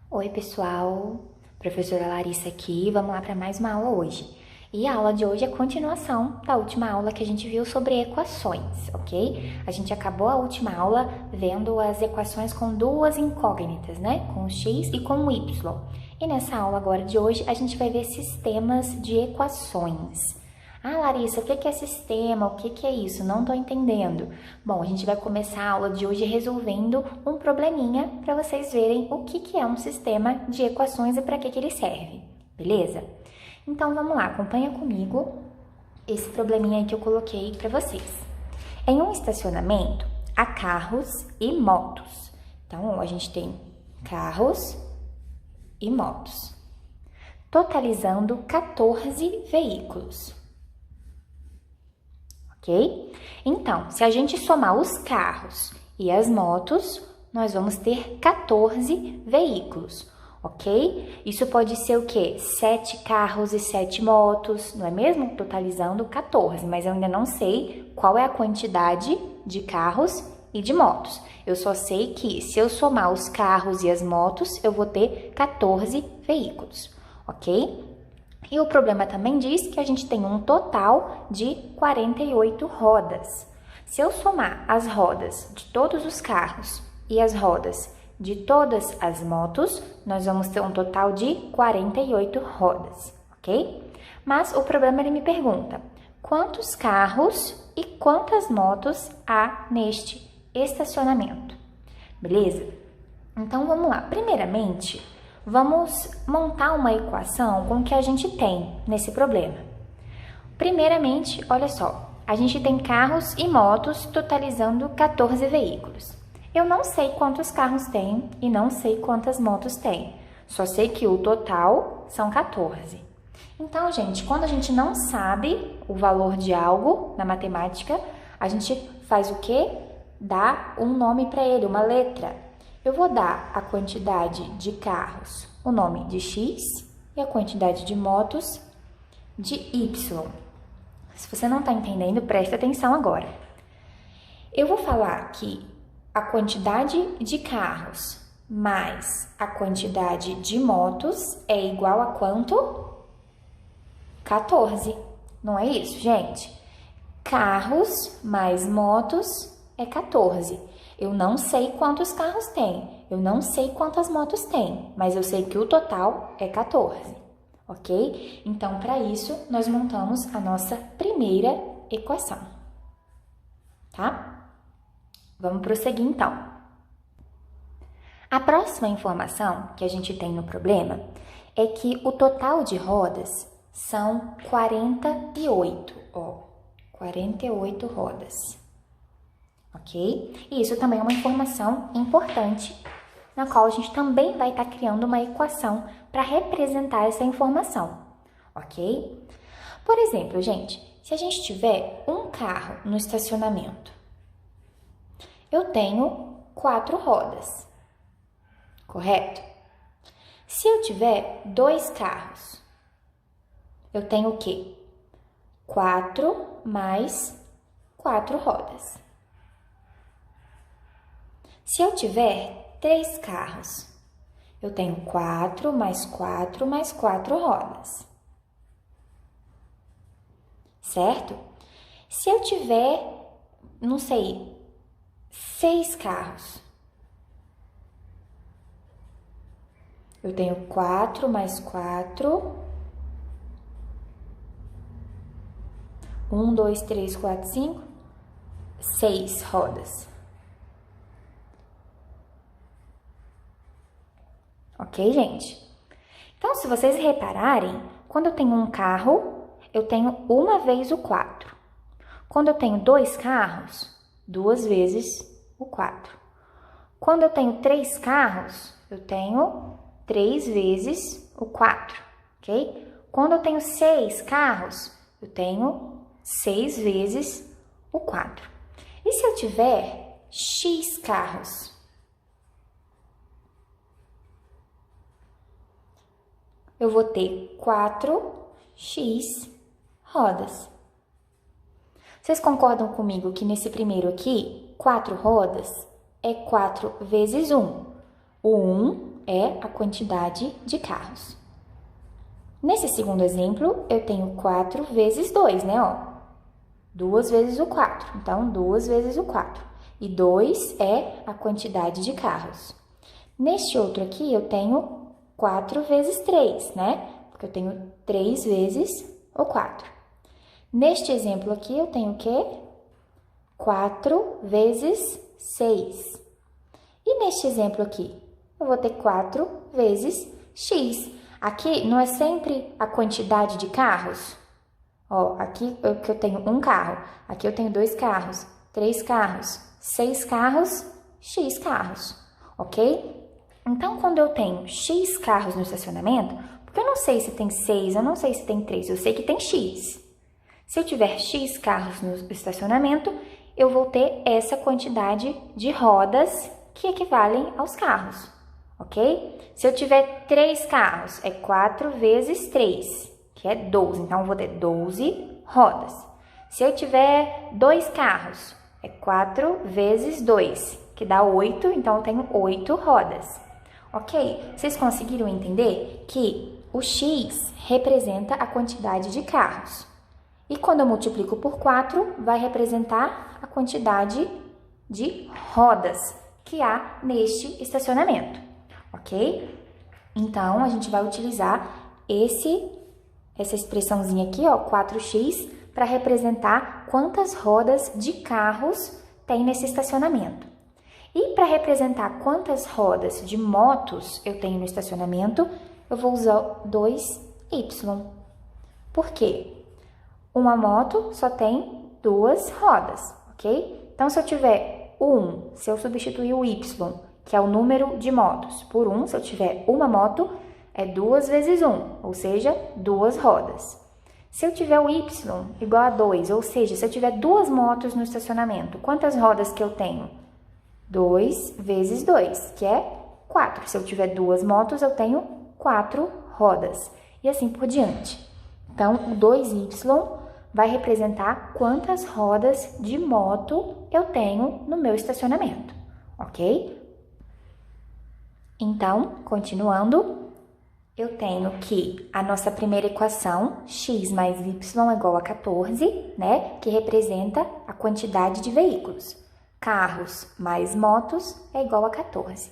Oi, pessoal. Professora Larissa aqui. Vamos lá para mais uma aula hoje. E a aula de hoje é a continuação da última aula que a gente viu sobre equações, ok? A gente acabou a última aula vendo as equações com duas incógnitas, né? Com o x e com o y. E nessa aula agora de hoje a gente vai ver sistemas de equações. Ah, Larissa, o que é sistema? O que é isso? Não estou entendendo. Bom, a gente vai começar a aula de hoje resolvendo um probleminha para vocês verem o que é um sistema de equações e para que ele serve, beleza? Então vamos lá, acompanha comigo esse probleminha aí que eu coloquei para vocês. Em um estacionamento, há carros e motos. Então, a gente tem carros e motos, totalizando 14 veículos. Ok? Então, se a gente somar os carros e as motos, nós vamos ter 14 veículos, ok? Isso pode ser o quê? 7 carros e 7 motos, não é mesmo? Totalizando 14, mas eu ainda não sei qual é a quantidade de carros e de motos. Eu só sei que se eu somar os carros e as motos, eu vou ter 14 veículos, ok? E o problema também diz que a gente tem um total de 48 rodas. Se eu somar as rodas de todos os carros e as rodas de todas as motos, nós vamos ter um total de 48 rodas, ok? Mas o problema ele me pergunta: quantos carros e quantas motos há neste estacionamento? Beleza? Então vamos lá. Primeiramente, vamos montar uma equação com o que a gente tem nesse problema. Primeiramente, olha só, a gente tem carros e motos totalizando 14 veículos. Eu não sei quantos carros tem e não sei quantas motos tem, só sei que o total são 14. Então, gente, quando a gente não sabe o valor de algo na matemática, a gente faz o quê? Dá um nome para ele, uma letra. Eu vou dar a quantidade de carros, o nome de X, e a quantidade de motos de Y. Se você não está entendendo, preste atenção agora. Eu vou falar que a quantidade de carros mais a quantidade de motos é igual a quanto? 14. Não é isso, gente? Carros mais motos é 14. Eu não sei quantos carros tem, eu não sei quantas motos tem, mas eu sei que o total é 14, ok? Então, para isso, nós montamos a nossa primeira equação, tá? Vamos prosseguir, então. A próxima informação que a gente tem no problema é que o total de rodas são 48, ó, 48 rodas. Ok? E isso também é uma informação importante, na qual a gente também vai estar criando uma equação para representar essa informação, ok? Por exemplo, gente, se a gente tiver um carro no estacionamento, eu tenho 4 rodas, correto? Se eu tiver 2 carros, eu tenho o quê? 4 mais 4 rodas. Se eu tiver 3 carros, eu tenho 4 mais 4 mais 4 rodas, certo? Se eu tiver, não sei, 6 carros, eu tenho 4 mais 4, 1, 2, 3, 4, 5, 6 rodas. Ok, gente? Então, se vocês repararem, quando eu tenho um carro, eu tenho uma vez o 4. Quando eu tenho 2 carros, 2 vezes o 4. Quando eu tenho 3 carros, eu tenho 3 vezes o 4, ok? Quando eu tenho 6 carros, eu tenho 6 vezes o 4. E se eu tiver X carros? Eu vou ter 4x rodas. Vocês concordam comigo que nesse primeiro aqui, 4 rodas é 4 vezes 1? O 1 é a quantidade de carros. Nesse segundo exemplo, eu tenho 4 vezes 2, né, ó? 2 vezes o 4, então 2 vezes o 4. E 2 é a quantidade de carros. Neste outro aqui, eu tenho 4 vezes 3, né? Porque eu tenho 3 vezes o 4. Neste exemplo aqui, eu tenho o quê? 4 vezes 6. E neste exemplo aqui, eu vou ter 4 vezes x. Aqui não é sempre a quantidade de carros? Ó, aqui eu tenho um carro, aqui eu tenho 2 carros, 3 carros, 6 carros, x carros, ok? Então, quando eu tenho x carros no estacionamento, porque eu não sei se tem 6, eu não sei se tem 3, eu sei que tem x. Se eu tiver x carros no estacionamento, eu vou ter essa quantidade de rodas que equivalem aos carros, ok? Se eu tiver 3 carros, é 4 vezes 3, que é 12. Então, eu vou ter 12 rodas. Se eu tiver 2 carros, é 4 vezes 2, que dá 8. Então, eu tenho 8 rodas. Ok? Vocês conseguiram entender que o x representa a quantidade de carros. E quando eu multiplico por 4, vai representar a quantidade de rodas que há neste estacionamento, ok? Então, a gente vai utilizar essa expressãozinha aqui, ó, 4x, para representar quantas rodas de carros tem nesse estacionamento. E para representar quantas rodas de motos eu tenho no estacionamento, eu vou usar 2y. Por quê? Uma moto só tem 2 rodas, ok? Então, se eu tiver 1, se eu substituir o y, que é o número de motos, por 1, se eu tiver uma moto, é 2 vezes 1, ou seja, 2 rodas. Se eu tiver o y igual a 2, ou seja, se eu tiver 2 motos no estacionamento, quantas rodas que eu tenho? 2 vezes 2, que é 4. Se eu tiver 2 motos, eu tenho 4 rodas. E assim por diante. Então, o 2y vai representar quantas rodas de moto eu tenho no meu estacionamento, ok? Então, continuando, eu tenho que a nossa primeira equação, x mais y é igual a 14, né? Que representa a quantidade de veículos. Carros mais motos é igual a 14.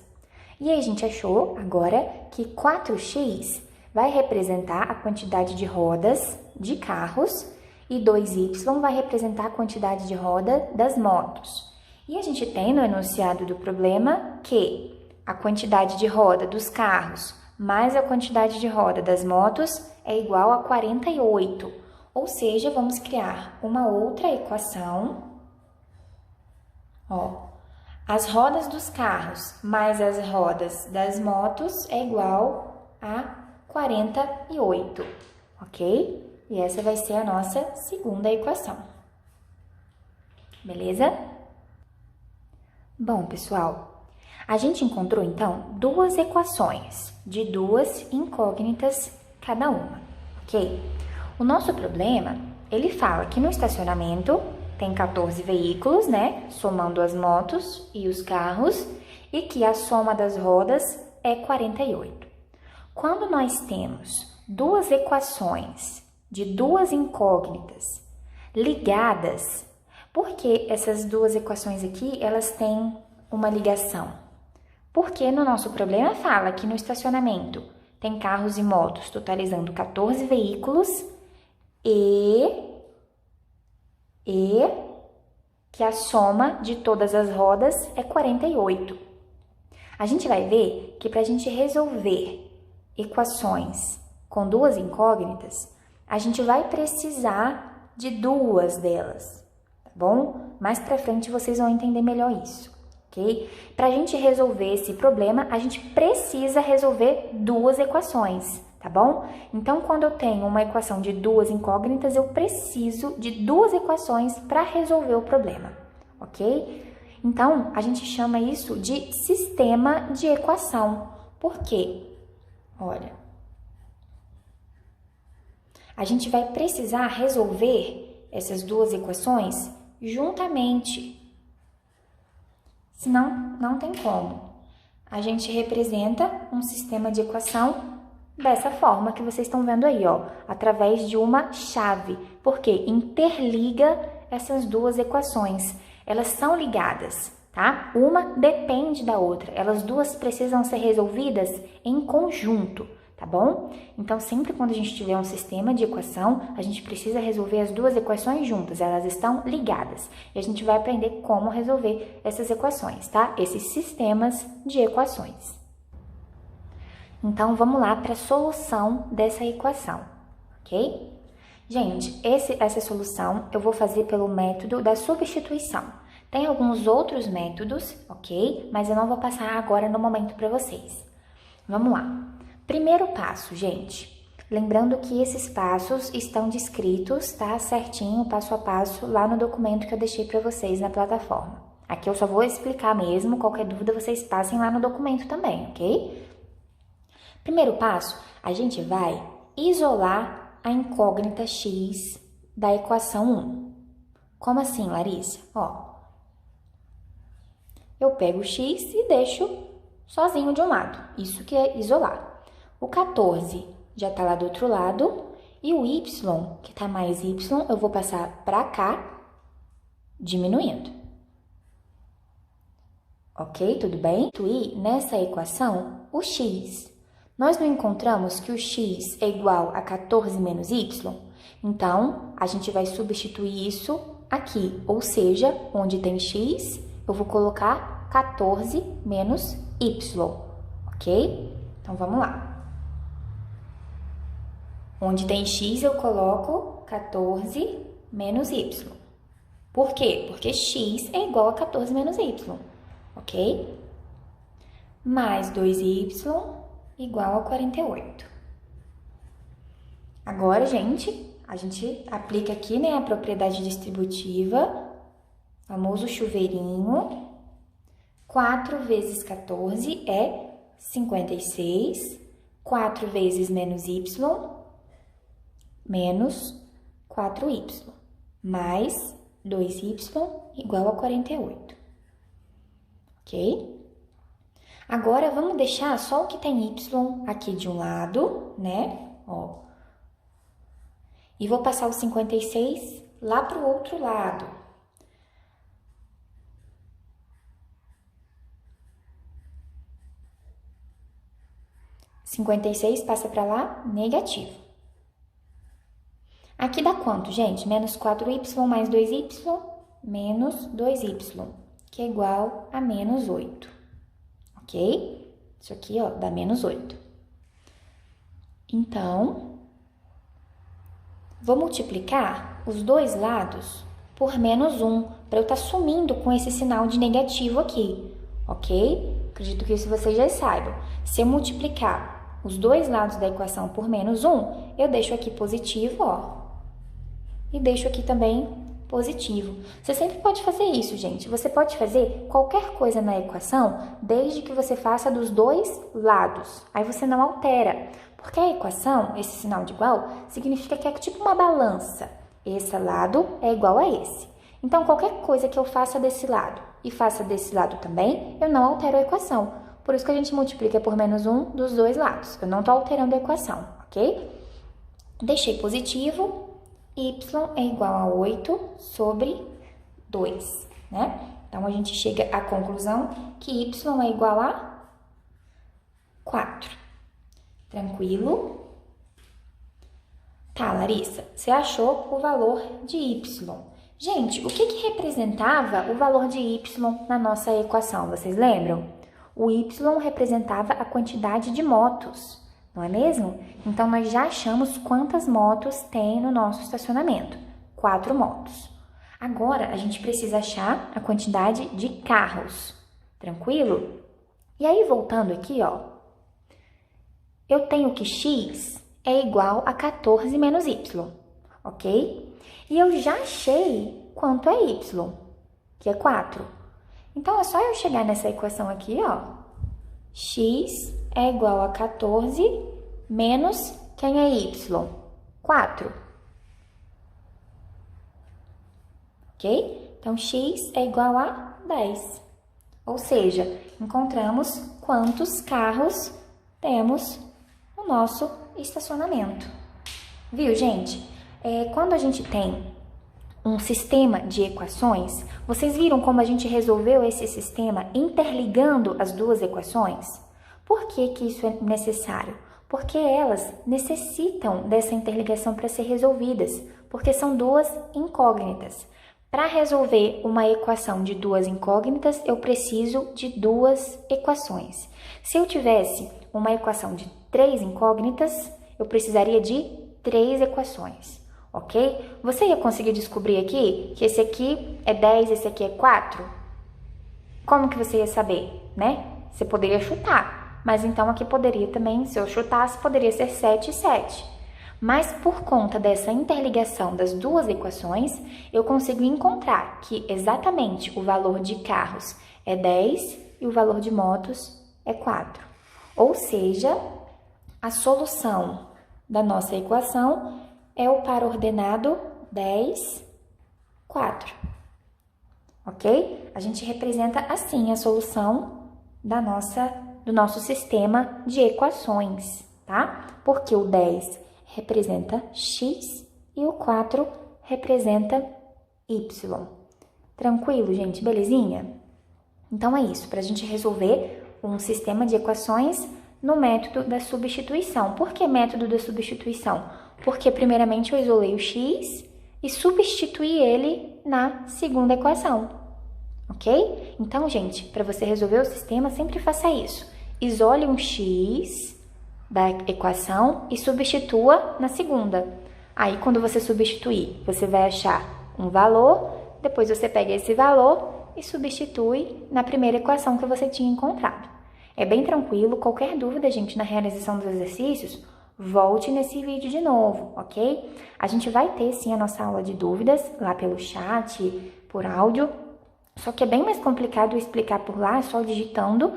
E aí a gente achou agora que 4x vai representar a quantidade de rodas de carros e 2y vai representar a quantidade de roda das motos. E a gente tem no enunciado do problema que a quantidade de roda dos carros mais a quantidade de roda das motos é igual a 48. Ou seja, vamos criar uma outra equação. Ó, as rodas dos carros mais as rodas das motos é igual a 48, ok? E essa vai ser a nossa segunda equação. Beleza? Bom, pessoal, a gente encontrou, então, 2 equações de 2 incógnitas cada uma, ok? O nosso problema, ele fala que no estacionamento tem 14 veículos, né? Somando as motos e os carros, e que a soma das rodas é 48. Quando nós temos 2 equações de 2 incógnitas ligadas, porque essas 2 equações aqui, elas têm uma ligação? Porque no nosso problema fala que no estacionamento tem carros e motos totalizando 14 veículos e que a soma de todas as rodas é 48. A gente vai ver que para a gente resolver equações com 2 incógnitas, a gente vai precisar de 2 delas, tá bom? Mais pra frente vocês vão entender melhor isso, ok? Pra gente resolver esse problema, a gente precisa resolver 2 equações, tá bom? Então, quando eu tenho uma equação de 2 incógnitas, eu preciso de 2 equações para resolver o problema, ok? Então, a gente chama isso de sistema de equação. Por quê? Olha, a gente vai precisar resolver essas 2 equações juntamente. Senão, não tem como. a gente representa um sistema de equação dessa forma que vocês estão vendo aí, ó, através de uma chave, porque interliga essas duas equações. Elas são ligadas, tá? Uma depende da outra. Elas duas precisam ser resolvidas em conjunto, tá bom? Então, sempre quando a gente tiver um sistema de equação, a gente precisa resolver as duas equações juntas. Elas estão ligadas. E a gente vai aprender como resolver essas equações, tá? Esses sistemas de equações. Então, vamos lá para a solução dessa equação, ok? Gente, essa solução eu vou fazer pelo método da substituição. Tem alguns outros métodos, ok? Mas eu não vou passar agora no momento para vocês. Vamos lá. Primeiro passo, gente. Lembrando que esses passos estão descritos, tá? Certinho, passo a passo, lá no documento que eu deixei para vocês na plataforma. Aqui eu só vou explicar mesmo, qualquer dúvida vocês passem lá no documento também, ok? Primeiro passo, a gente vai isolar a incógnita x da equação 1. Como assim, Larissa? Ó, eu pego o x e deixo sozinho de um lado. Isso que é isolar. O 14 já tá lá do outro lado. E o y, que tá mais y, eu vou passar pra cá, diminuindo. Ok? Tudo bem? E nessa equação, o x. Nós não encontramos que o x é igual a 14 menos y? Então, a gente vai substituir isso aqui. Ou seja, onde tem x, eu vou colocar 14 menos y. Ok? Então, vamos lá. Onde tem x, eu coloco 14 menos y. Por quê? Porque x é igual a 14 menos y. Ok? Mais 2y igual a 48. Agora, gente, a gente aplica aqui, né, a propriedade distributiva, famoso chuveirinho. 4 vezes 14 é 56. 4 vezes menos y, menos 4y, mais 2y igual a 48. Ok? Agora, vamos deixar só o que tem y aqui de um lado, né? Ó. E vou passar o 56 lá para o outro lado. O 56 passa para lá, negativo. Aqui dá quanto, gente? Menos 4y mais 2y, menos 2y, que é igual a menos 8. Ok? Isso aqui, ó, dá menos 8. Então, vou multiplicar os dois lados por menos 1, para eu estar sumindo com esse sinal de negativo aqui, ok? Acredito que isso vocês já saibam. Se eu multiplicar os dois lados da equação por menos 1, eu deixo aqui positivo, ó, e deixo aqui também positivo. Você sempre pode fazer isso, gente. Você pode fazer qualquer coisa na equação, desde que você faça dos dois lados. Aí você não altera, porque a equação, esse sinal de igual, significa que é tipo uma balança. Esse lado é igual a esse. Então, qualquer coisa que eu faça desse lado e faça desse lado também, eu não altero a equação. Por isso que a gente multiplica por menos 1 dos dois lados. Eu não estou alterando a equação, ok? Deixei positivo. Y é igual a 8 sobre 2, né? Então, a gente chega à conclusão que y é igual a 4. Tranquilo? Tá, Larissa, você achou o valor de y. Gente, o que representava o valor de y na nossa equação? Vocês lembram? O y representava a quantidade de motos, não é mesmo? Então, nós já achamos quantas motos tem no nosso estacionamento. 4 motos. Agora, a gente precisa achar a quantidade de carros. Tranquilo? E aí, voltando aqui, ó. Eu tenho que x é igual a 14 menos y, ok? E eu já achei quanto é y, que é 4. Então, é só eu chegar nessa equação aqui, ó. X é igual a 14 menos quem é y? 4. Ok? Então, x é igual a 10. Ou seja, encontramos quantos carros temos no nosso estacionamento. Viu, gente? Quando a gente tem um sistema de equações, vocês viram como a gente resolveu esse sistema interligando as duas equações? Por que que isso é necessário? Porque elas necessitam dessa interligação para ser resolvidas, porque são duas incógnitas. Para resolver uma equação de duas incógnitas, eu preciso de duas equações. Se eu tivesse uma equação de três incógnitas, eu precisaria de três equações, ok? Você ia conseguir descobrir aqui que esse aqui é 10, esse aqui é 4? Como que você ia saber, né? Você poderia chutar, mas então aqui poderia também, se eu chutasse, poderia ser 7 e 7. Mas por conta dessa interligação das duas equações, eu consigo encontrar que exatamente o valor de carros é 10 e o valor de motos é 4. Ou seja, a solução da nossa equação é o par ordenado 10, 4. Ok? A gente representa assim a solução do nosso sistema de equações, tá? Porque o 10 representa x e o 4 representa y. Tranquilo, gente? Belezinha? Então é isso, para a gente resolver um sistema de equações no método da substituição. Por que método da substituição? Porque primeiramente eu isolei o x e substituí ele na segunda equação, ok? Então, gente, para você resolver o sistema, sempre faça isso. Isole um x da equação e substitua na segunda. Aí, quando você substituir, você vai achar um valor, depois você pega esse valor e substitui na primeira equação que você tinha encontrado. É bem tranquilo, qualquer dúvida, gente, na realização dos exercícios, volte nesse vídeo de novo, ok? A gente vai ter, sim, a nossa aula de dúvidas lá pelo chat, por áudio, só que é bem mais complicado explicar por lá, só digitando,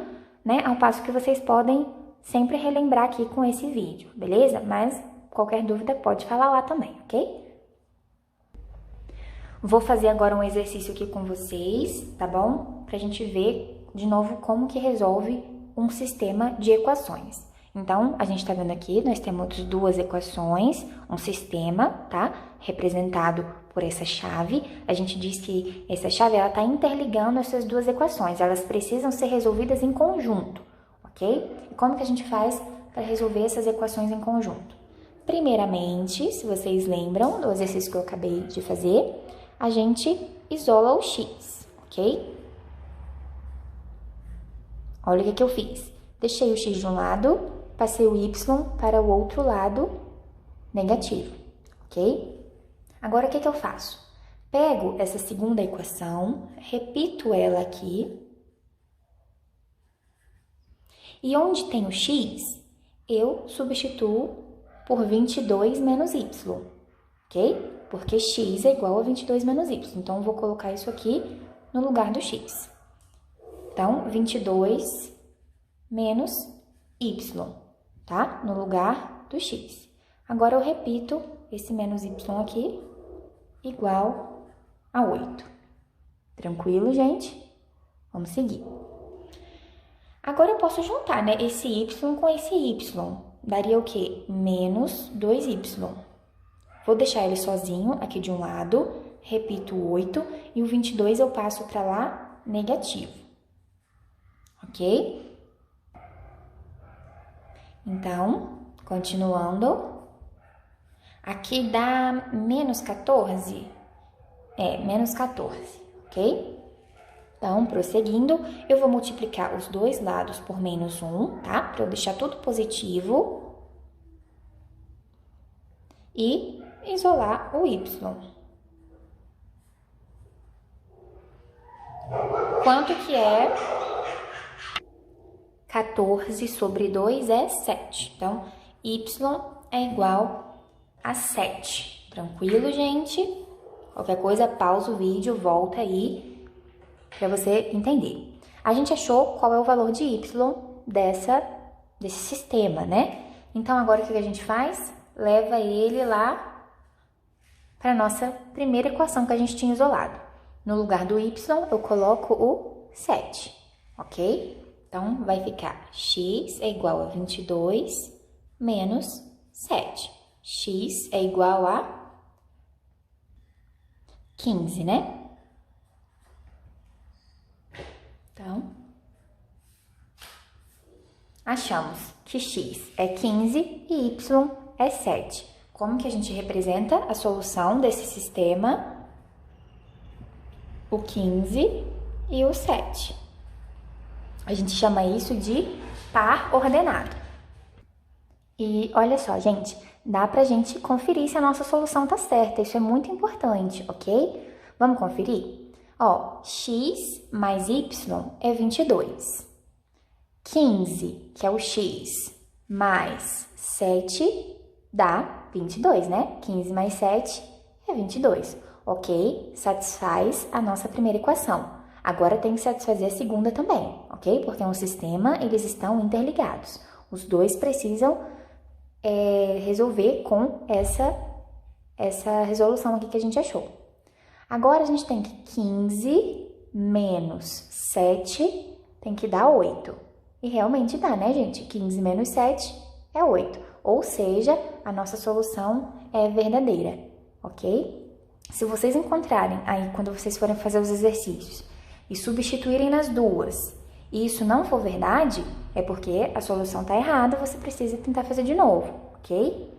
né? Ao passo que vocês podem sempre relembrar aqui com esse vídeo, beleza? Mas qualquer dúvida pode falar lá também, ok? Vou fazer agora um exercício aqui com vocês, tá bom? Pra gente ver de novo como que resolve um sistema de equações. Então, a gente tá vendo aqui, nós temos duas equações, um sistema, tá? Representado por essa chave. A gente diz que essa chave, ela tá interligando essas duas equações, elas precisam ser resolvidas em conjunto, ok? E como que a gente faz para resolver essas equações em conjunto? Primeiramente, se vocês lembram do exercício que eu acabei de fazer, a gente isola o x, ok? Olha o que eu fiz. Deixei o x de um lado, passei o y para o outro lado negativo, ok? Agora, o que eu faço? Pego essa segunda equação, repito ela aqui, e onde tem o x, eu substituo por 22 menos y, ok? Porque x é igual a 22 menos y. Então, eu vou colocar isso aqui no lugar do x. Então, 22 menos y, tá? No lugar do x. Agora, eu repito esse menos y aqui, igual a 8. Tranquilo, gente? Vamos seguir. Agora, eu posso juntar, né? Esse y com esse y. Daria o quê? Menos 2y. Vou deixar ele sozinho aqui de um lado, repito o 8, e o 22 eu passo para lá negativo, ok? Então, continuando, aqui dá menos 14? Menos 14, ok? Então, prosseguindo, eu vou multiplicar os dois lados por menos 1, tá? Para eu deixar tudo positivo. E isolar o y. Quanto que é 14 sobre 2 é 7. Então, y é igual a 7. Tranquilo, gente? Qualquer coisa, pausa o vídeo, volta aí para você entender. A gente achou qual é o valor de y desse sistema, né? Então, agora o que a gente faz? Leva ele lá para a nossa primeira equação que a gente tinha isolado. No lugar do y, eu coloco o 7. ok? Então, vai ficar x é igual a 22 menos 7. X é igual a 15, né? Então, achamos que x é 15 e y é 7. Como que a gente representa a solução desse sistema? O 15 e o 7. A gente chama isso de par ordenado. E olha só, gente, dá pra gente conferir se a nossa solução tá certa. Isso é muito importante, ok? Vamos conferir? Ó, x mais y é 22. 15, que é o x, mais 7 dá 22, né? 15 mais 7 é 22, ok? Satisfaz a nossa primeira equação. Agora tem que satisfazer a segunda também, ok? Porque é um sistema, eles estão interligados. Os dois precisam resolver com essa resolução aqui que a gente achou. Agora a gente tem que 15 menos 7 tem que dar 8. E realmente dá, né, gente? 15 menos 7 é 8. Ou seja, a nossa solução é verdadeira, ok? Se vocês encontrarem aí, quando vocês forem fazer os exercícios, e substituírem nas duas, e isso não for verdade, é porque a solução está errada, você precisa tentar fazer de novo, ok?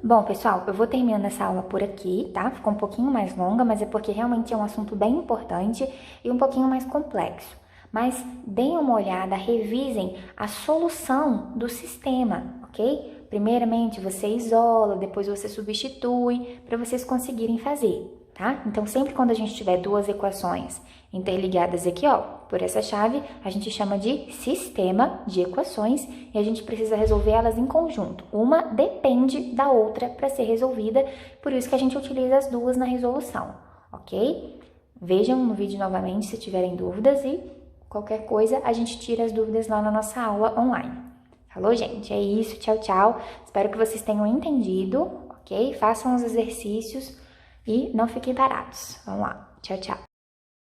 Bom, pessoal, eu vou terminando essa aula por aqui, tá? Ficou um pouquinho mais longa, mas é porque realmente é um assunto bem importante e um pouquinho mais complexo. Mas deem uma olhada, revisem a solução do sistema, ok? Primeiramente você isola, depois você substitui, para vocês conseguirem fazer. Tá? Então, sempre quando a gente tiver duas equações interligadas aqui, ó, por essa chave, a gente chama de sistema de equações e a gente precisa resolver elas em conjunto. Uma depende da outra para ser resolvida, por isso que a gente utiliza as duas na resolução, ok? Vejam no vídeo novamente se tiverem dúvidas e qualquer coisa a gente tira as dúvidas lá na nossa aula online. Falou, gente? É isso, tchau, tchau. Espero que vocês tenham entendido, ok? Façam os exercícios. E não fiquem parados. Vamos lá. Tchau, tchau.